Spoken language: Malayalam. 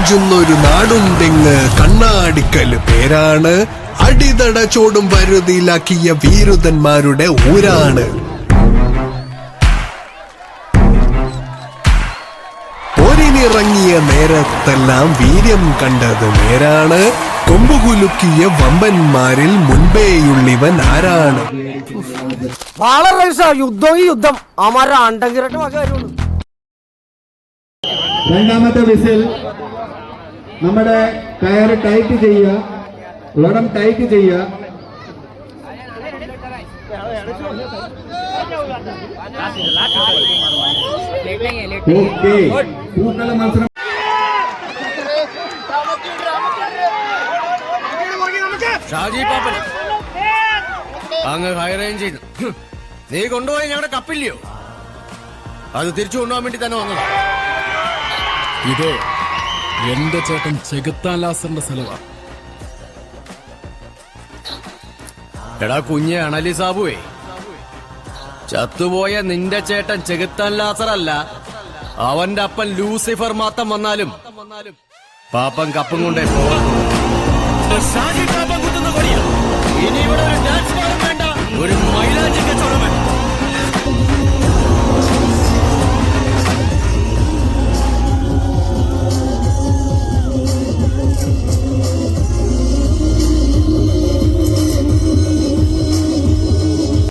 കൊഞ്ചുന്നൊരു നാടുണ്ടെങ്ങ് കണ്ണാടിക്കല് പേരാണ്. അടിതട ചോടും വരുതിയിലാക്കിയ വീരുതന്മാരുടെ ഊരാണ്. പോരിനിറങ്ങിയ നേരത്തെല്ലാം വീര്യം കണ്ടത് നേരാണ്. കൊമ്പുകുലുക്കിയ വമ്പന്മാരിൽ മുൻപേയുള്ളിവൻ ആരാണ്? യുദ്ധം ഈ യുദ്ധം അമാരുടെ അണ്ടങ്കിരട്ട് കാര്യമുള്ളൂ. രണ്ടാമത്തെ വിസിൽ നമ്മുടെ കയറ് ടൈറ്റ് ചെയ്യുക, ഉടം ടൈറ്റ് ചെയ്യുക. ഓക്കെ, പൂക്കള മത്സരം. ഷാജി പാപ്പൻ അങ്ങ് ഹൈ റേഞ്ചിൽ നീ കൊണ്ടുപോയി ഞങ്ങളുടെ കപ്പില്ലയോ? അത് തിരിച്ചു കൊണ്ടുപോകാൻ വേണ്ടി തന്നെ വന്നതാ. ഇത് എന്റെ ചേട്ടൻ ചെകുത്താൻ ലാസറിന്റെ സ്ഥലമാണ്. എടാ കുഞ്ഞെ അണലി സാബുവേ, ചത്തുപോയ നിന്റെ ചേട്ടൻ ചെകുത്താൻ ലാസർ അല്ല, അവന്റെ അപ്പൻ ലൂസിഫർ മാത്രം വന്നാലും പാപ്പൻ കപ്പും കൊണ്ടേ പോവാ. ഇനി ഇവിടെ ഒരു ഡാൻസ് വേണ്ട, ഒരു മൈലാഞ്ചി കച്ചവടം വേണ്ട.